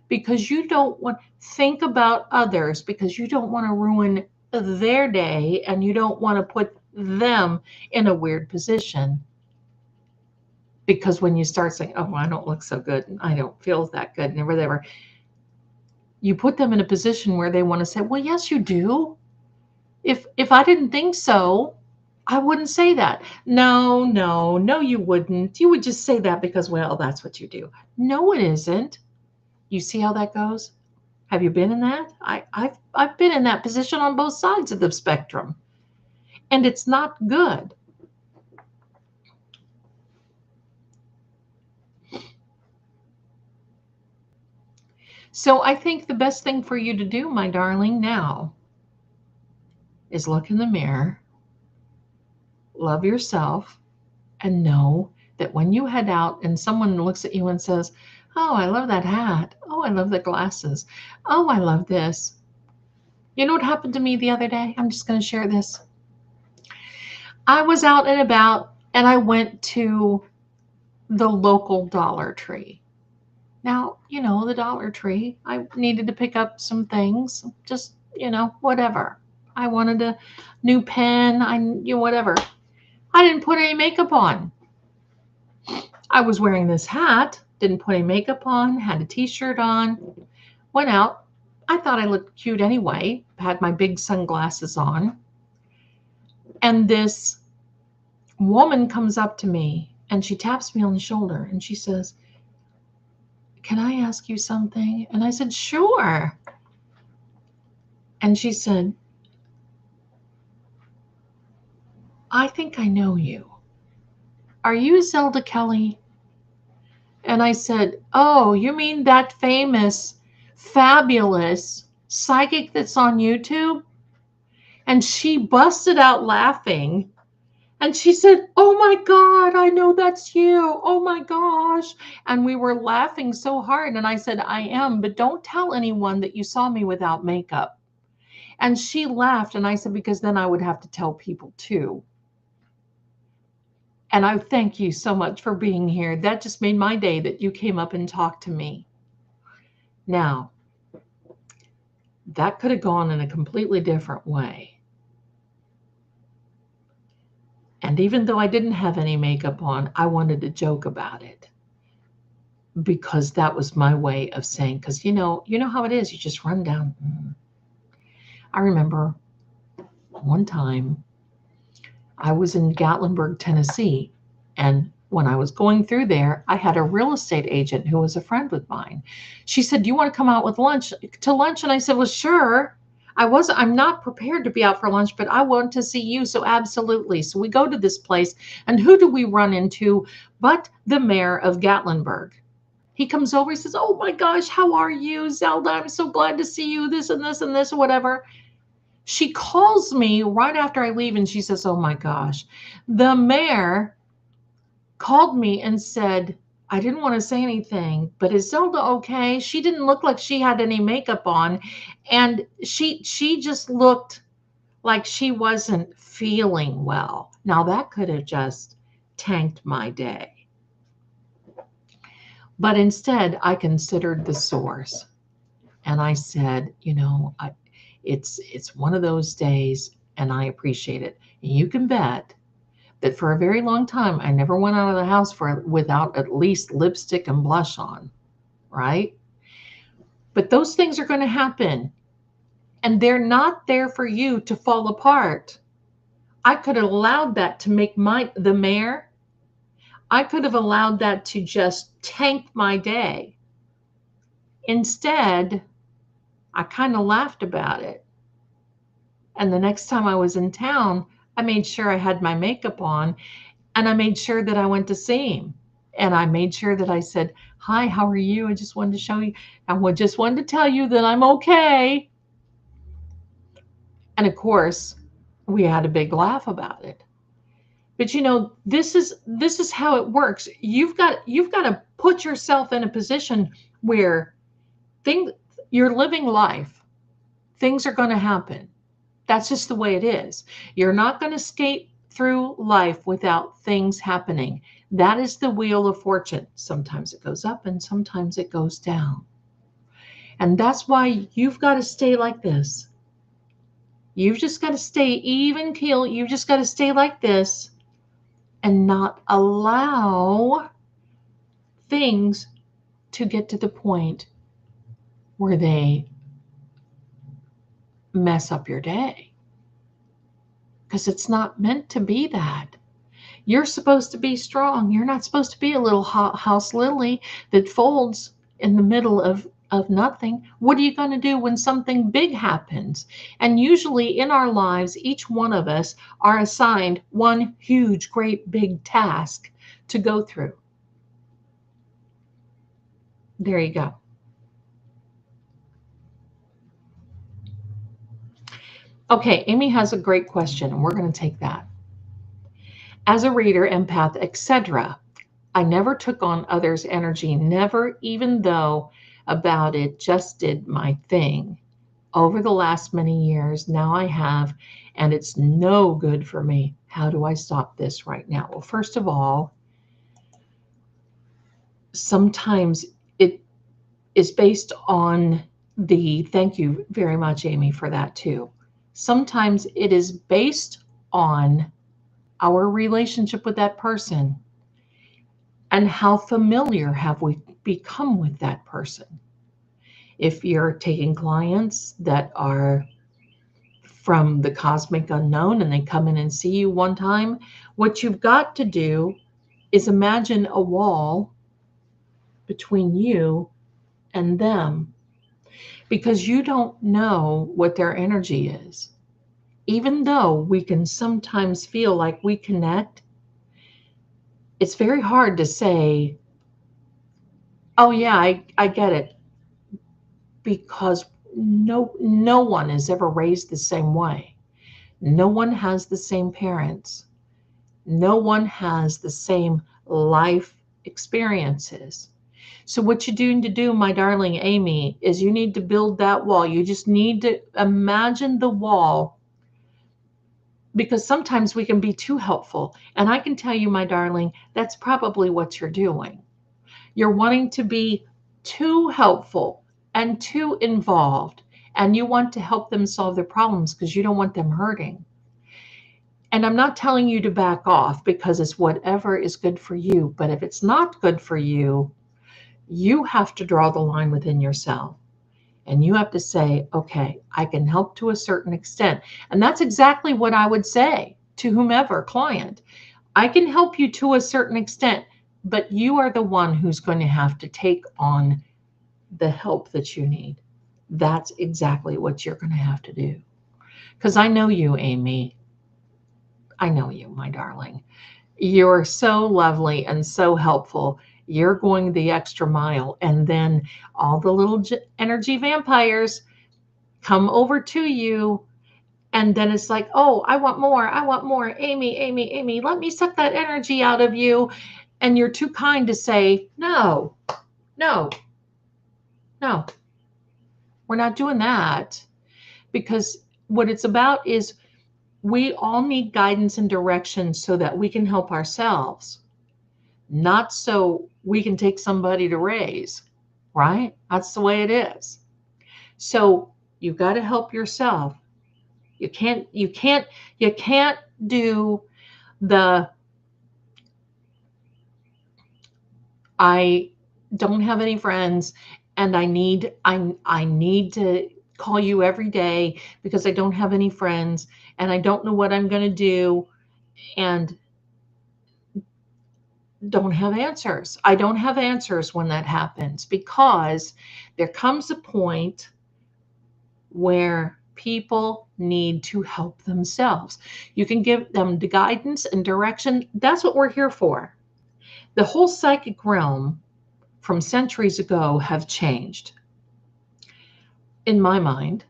because you don't want think about others, because you don't want to ruin their day and you don't want to put them in a weird position. Because when you start saying, oh, I don't look so good and I don't feel that good and whatever, you put them in a position where they want to say, well, yes, you do. If I didn't think so, I wouldn't say that. No, you wouldn't. You would just say that because, well, that's what you do. No, it isn't. You see how that goes? Have you been in that? I've been in that position on both sides of the spectrum, and it's not good. So I think the best thing for you to do, my darling, now is look in the mirror, love yourself, and know that when you head out and someone looks at you and says, oh, I love that hat. Oh, I love the glasses. Oh, I love this. You know what happened to me the other day? I'm just going to share this. I was out and about and I went to the local Dollar Tree. Now, you know, the Dollar Tree, I needed to pick up some things, just, you know, whatever. I wanted a new pen, whatever. I didn't put any makeup on. I was wearing this hat, didn't put any makeup on, had a t-shirt on, went out. I thought I looked cute anyway, had my big sunglasses on. And this woman comes up to me and she taps me on the shoulder and she says, can I ask you something? And I said, sure. And she said, I think I know you. Are you Zelda Kelly? And I said, oh, you mean that famous, fabulous psychic that's on YouTube? And she busted out laughing. And she said, oh my God, I know that's you. Oh my gosh. And we were laughing so hard. And I said, I am, but don't tell anyone that you saw me without makeup. And she laughed. And I said, because then I would have to tell people too. And I thank you so much for being here. That just made my day that you came up and talked to me. Now, that could have gone in a completely different way. And even though I didn't have any makeup on, I wanted to joke about it. Because that was my way of saying, because you know how it is, you just run down. I remember one time I was in Gatlinburg, Tennessee, and when I was going through there, I had a real estate agent who was a friend with mine. She said, do you want to come out with lunch? And I said, well, sure. I'm not prepared to be out for lunch, but I want to see you. So absolutely. So we go to this place, and who do we run into but the mayor of Gatlinburg? He comes over, he says, oh my gosh, how are you, Zelda? I'm so glad to see you, this and this and this, whatever. She calls me right after I leave and she says, oh my gosh, the mayor called me and said, I didn't want to say anything, but is Zelda okay? She didn't look like she had any makeup on. And she just looked like she wasn't feeling well. Now that could have just tanked my day. But instead, I considered the source. And I said, it's one of those days and I appreciate it. And you can bet that for a very long time, I never went out of the house without at least lipstick and blush on, right? But those things are going to happen. And they're not there for you to fall apart. I could have allowed that to make the mayor, I could have allowed that to just tank my day. Instead, I kind of laughed about it. And the next time I was in town, I made sure I had my makeup on and I made sure that I went to see him. And I made sure that I said, "Hi, how are you? I just wanted to show you. Just wanted to tell you that I'm okay." And of course, we had a big laugh about it. But this is how it works. You've got to put yourself in a position where things you're living life. Things are going to happen. That's just the way it is. You're not going to skate through life without things happening. That is the wheel of fortune. Sometimes it goes up and sometimes it goes down. And that's why you've got to stay like this. You've just got to stay even keel. You've just got to stay like this and not allow things to get to the point where they mess up your day. Because it's not meant to be that. You're supposed to be strong. You're not supposed to be a little house lily that folds in the middle of nothing. What are you going to do when something big happens? And usually in our lives, each one of us are assigned one huge, great, big task to go through. There you go. Okay, Amy has a great question, and we're going to take that. As a reader, empath, etc., I never took on others' energy, never, even though about it, just did my thing. Over the last many years, now I have, and it's no good for me. How do I stop this right now? Well, first of all, sometimes it is based on thank you very much, Amy, for that too. Sometimes it is based on our relationship with that person and how familiar have we become with that person. If you're taking clients that are from the cosmic unknown and they come in and see you one time, what you've got to do is imagine a wall between you and them, because you don't know what their energy is. Even though we can sometimes feel like we connect, it's very hard to say, "Oh yeah, I get it," because no one is ever raised the same way. No one has the same parents. No one has the same life experiences. So what you need to do, my darling Amy, is you need to build that wall. You just need to imagine the wall, because sometimes we can be too helpful. And I can tell you, my darling, that's probably what you're doing. You're wanting to be too helpful and too involved, and you want to help them solve their problems because you don't want them hurting. And I'm not telling you to back off, because it's whatever is good for you. But if it's not good for you, you have to draw the line within yourself. And you have to say, okay, I can help to a certain extent. And that's exactly what I would say to whomever client. I can help you to a certain extent, but you are the one who's going to have to take on the help that you need. That's exactly what you're going to have to do. Because I know you, Amy. I know you, my darling. You're so lovely and so helpful. You're going the extra mile. And then all the little energy vampires come over to you. And then it's like, "Oh, I want more. I want more. Amy, Amy, Amy, let me suck that energy out of you." And you're too kind to say, "No, no, no, we're not doing that." Because what it's about is we all need guidance and direction so that we can help ourselves, not so we can take somebody to raise, right? That's the way it is. So you've got to help yourself. You can't do the "I don't have any friends and I need to call you every day because I don't have any friends and I don't know what I'm going to do and don't have answers. I don't have answers when that happens because there comes a point where people need to help themselves. You can give them the guidance and direction. That's what we're here for. The whole psychic realm from centuries ago have changed. In my mind,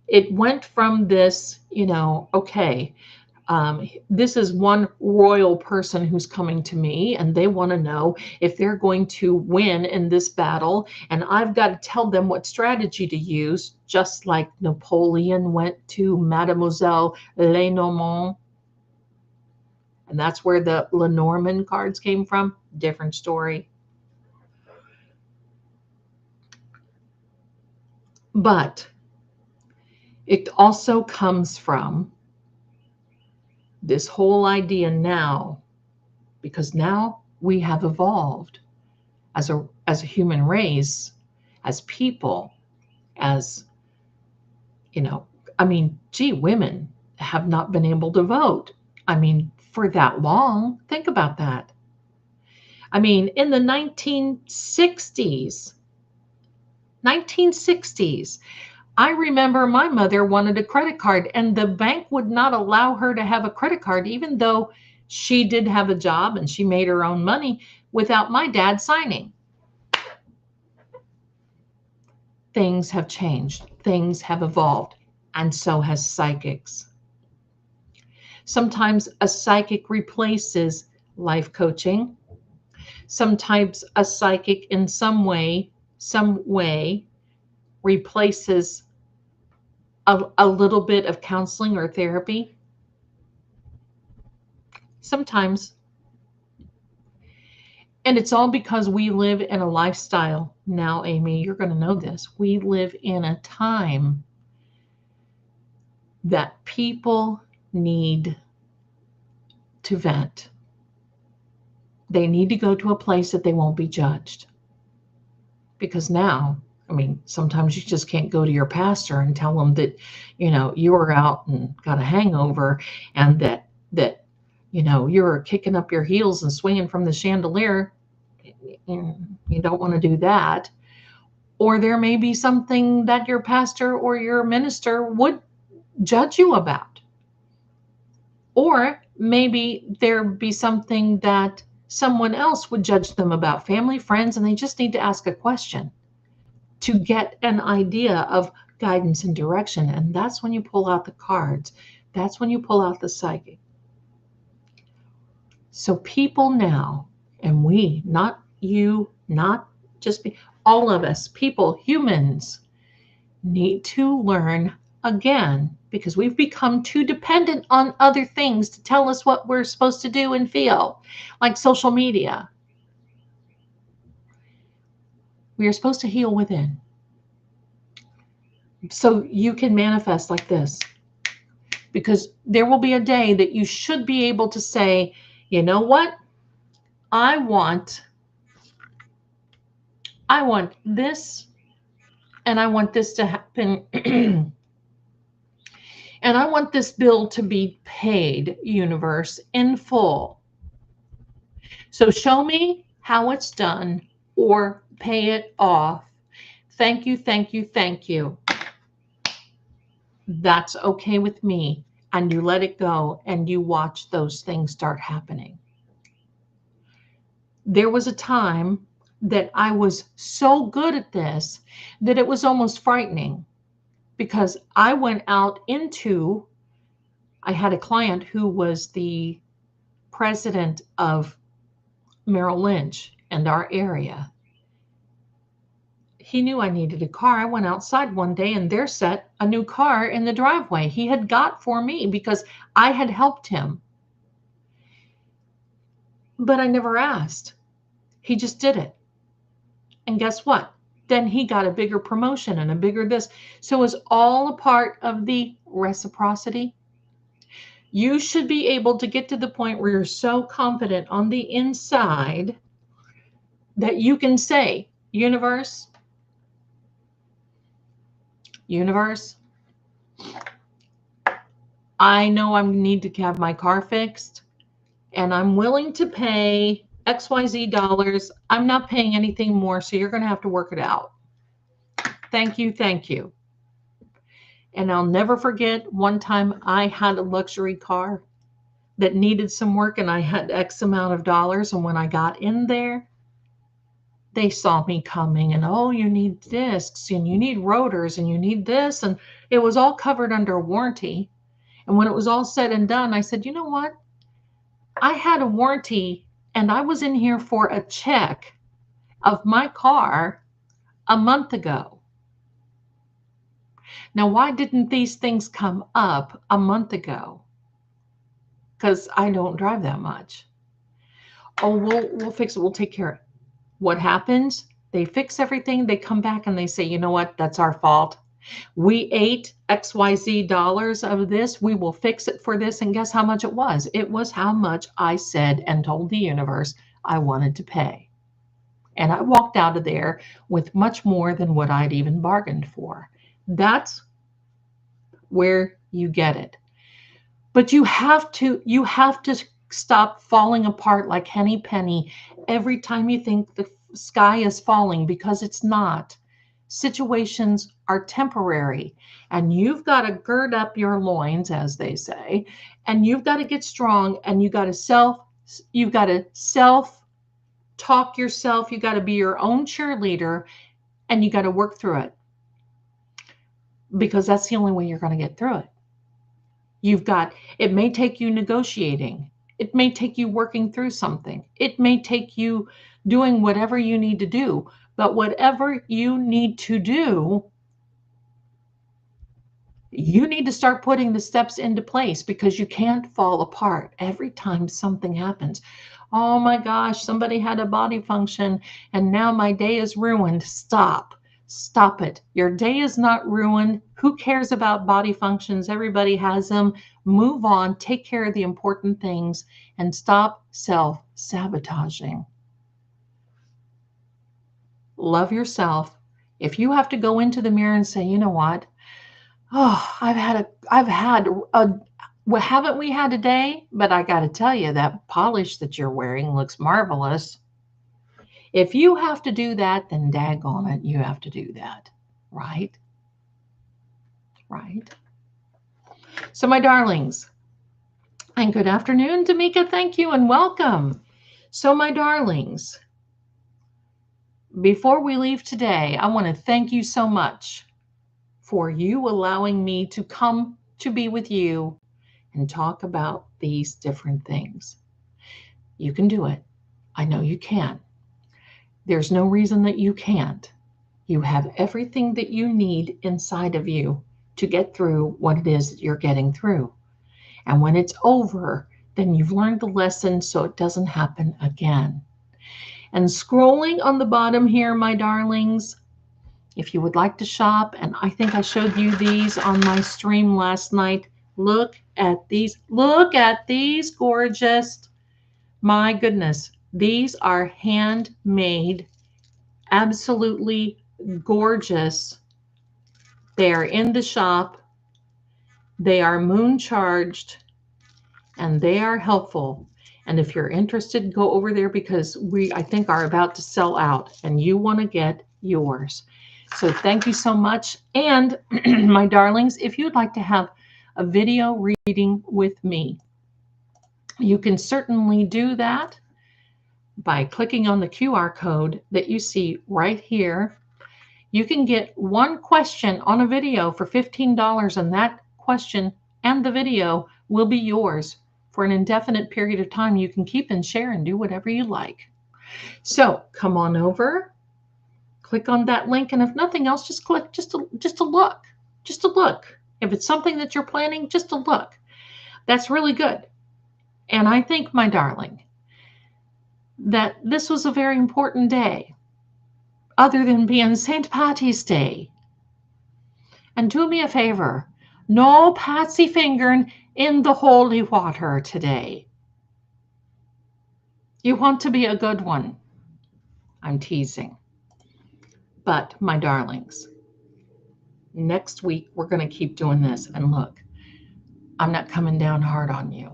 it went from this, okay, this is one royal person who's coming to me and they want to know if they're going to win in this battle. And I've got to tell them what strategy to use, just like Napoleon went to Mademoiselle Lenormand. And that's where the Lenormand cards came from. Different story. But it also comes from this whole idea now, because now we have evolved as a human race, as people, as gee, women have not been able to vote. For that long. Think about that. In the 1960s, I remember my mother wanted a credit card and the bank would not allow her to have a credit card, even though she did have a job and she made her own money, without my dad signing. Things have changed. Things have evolved. And so has psychics. Sometimes a psychic replaces life coaching. Sometimes a psychic in some way replaces a little bit of counseling or therapy. Sometimes. And it's all because we live in a lifestyle now, Amy, you're going to know this. We live in a time that people need to vent. They need to go to a place that they won't be judged. Because now, sometimes you just can't go to your pastor and tell them that, you were out and got a hangover and that you were kicking up your heels and swinging from the chandelier. You don't want to do that. Or there may be something that your pastor or your minister would judge you about. Or maybe there be something that someone else would judge them about, family, friends, and they just need to ask a question to get an idea of guidance and direction. And that's when you pull out the cards. That's when you pull out the psychic. So people now, and we, not you, not just me, all of us, people, humans, need to learn again, because we've become too dependent on other things to tell us what we're supposed to do and feel, like social media. We are supposed to heal within. So you can manifest like this, because there will be a day that you should be able to say, you know what? I want this, and I want this to happen. And I want this bill to be paid, universe, in full. So show me how it's done or pay it off. Thank you, thank you, thank you. That's okay with me. And you let it go and you watch those things start happening. There was a time that I was so good at this that it was almost frightening, because I went out into, I had a client who was the president of Merrill Lynch and our area. He knew I needed a car. I went outside one day and there sat a new car in the driveway he had got for me because I had helped him. But I never asked. He just did it. And guess what? Then he got a bigger promotion and a bigger this. So it was all a part of the reciprocity. You should be able to get to the point where you're so confident on the inside that you can say, universe, universe, I know I need to have my car fixed, and I'm willing to pay XYZ dollars. I'm not paying anything more, so you're going to have to work it out. Thank you, thank you. And I'll never forget one time I had a luxury car that needed some work, and I had X amount of dollars. And when I got in there, they saw me coming, and oh, you need discs and you need rotors and you need this. And it was all covered under warranty. And when it was all said and done, I said, you know what? I had a warranty and I was in here for a check of my car a month ago. Now, why didn't these things come up a month ago? Because I don't drive that much. Oh, we'll fix it. We'll take care of it. What happens? They fix everything. They come back and they say, you know what? That's our fault. We ate XYZ dollars of this. We will fix it for this. And guess how much it was? It was how much I said and told the universe I wanted to pay. And I walked out of there with much more than what I'd even bargained for. That's where you get it. But you have to stop falling apart like Henny Penny every time you think the sky is falling, because it's not. Situations are temporary, and you've got to gird up your loins, as they say, and you've got to get strong, and you've got to self talk yourself. You got to be your own cheerleader, and you got to work through it, because that's the only way you're going to get through it. It may take you negotiating. It may take you working through something. It may take you doing whatever you need to do. But whatever you need to do, you need to start putting the steps into place, because you can't fall apart every time something happens. Oh my gosh, somebody had a body function and now my day is ruined. Stop it. Your day is not ruined. Who cares about body functions? Everybody has them. Move on, take care of the important things, and stop self-sabotaging. Love yourself. If you have to go into the mirror and say, you know what? Oh, well, haven't we had a day? But I got to tell you, that polish that you're wearing looks marvelous. If you have to do that, then daggone it, you have to do that. Right? Right. So my darlings, and good afternoon, Tamika. Thank you and welcome. So my darlings, before we leave today, I want to thank you so much for you allowing me to come to be with you and talk about these different things. You can do it. I know you can. There's no reason that you can't. You have everything that you need inside of you to get through what it is that you're getting through. And when it's over, then you've learned the lesson so it doesn't happen again. And scrolling on the bottom here, my darlings, if you would like to shop, and I think I showed you these on my stream last night. Look at these. Look at these gorgeous. My goodness. These are handmade, absolutely gorgeous. They are in the shop. They are moon charged, and they are helpful. And if you're interested, go over there, because I think, are about to sell out, and you want to get yours. So thank you so much. And my darlings, if you'd like to have a video reading with me, you can certainly do that by clicking on the QR code that you see right here. You can get one question on a video for $15, and that question and the video will be yours for an indefinite period of time. You can keep and share and do whatever you like. So come on over, click on that link, and if nothing else, just click just to look. If it's something that you're planning, just to look. That's really good. And I think, my darling, that this was a very important day, other than being St. Patty's Day. And do me a favor, no patsy fingering in the holy water today. You want to be a good one. I'm teasing. But, my darlings, Next week, we're going to keep doing this. And look, I'm not coming down hard on you.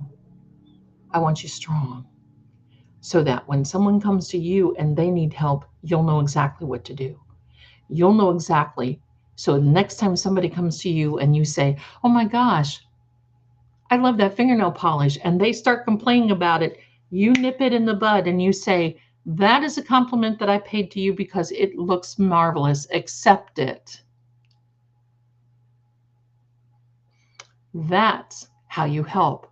I want you strong so that when someone comes to you and they need help, you'll know exactly what to do. You'll know exactly. So the next time somebody comes to you and you say, oh my gosh, I love that fingernail polish, and they start complaining about it, you nip it in the bud and you say, that is a compliment that I paid to you because it looks marvelous. Accept it. That's how you help.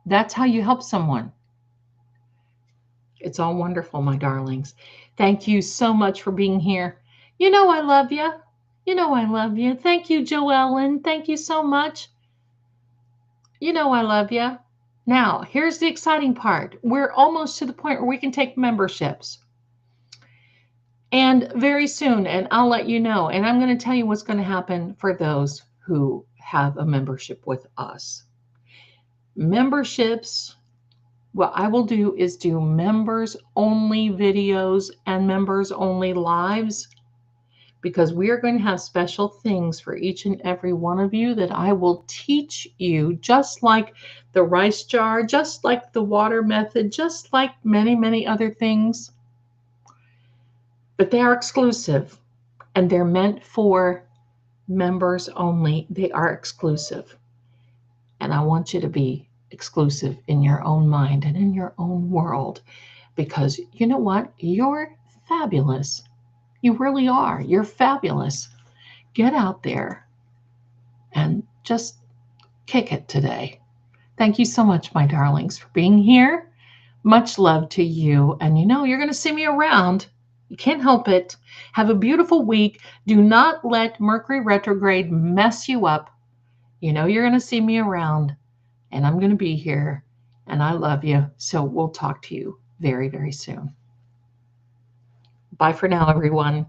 That's how you help someone. It's all wonderful, my darlings. Thank you so much for being here. You know I love you. You know I love you. Thank you, Joellen. Thank you so much. You know I love you. Now, here's the exciting part. We're almost to the point where we can take memberships. And very soon, and I'll let you know, and I'm going to tell you what's going to happen for those who have a membership with us. Memberships, what I will do is do members only videos and members only lives, because we are going to have special things for each and every one of you that I will teach you, just like the rice jar, just like the water method, just like many, many other things. But they are exclusive and they're meant for members only. They are exclusive. And I want you to be exclusive in your own mind and in your own world, because you know what? You're fabulous. You really are. You're fabulous. Get out there and just kick it today. Thank you so much, my darlings, for being here. Much love to you. And you know, you're going to see me around. You can't help it. Have a beautiful week. Do not let Mercury retrograde mess you up. You know, you're going to see me around, and I'm going to be here. And I love you. So we'll talk to you very, very soon. Bye for now, everyone.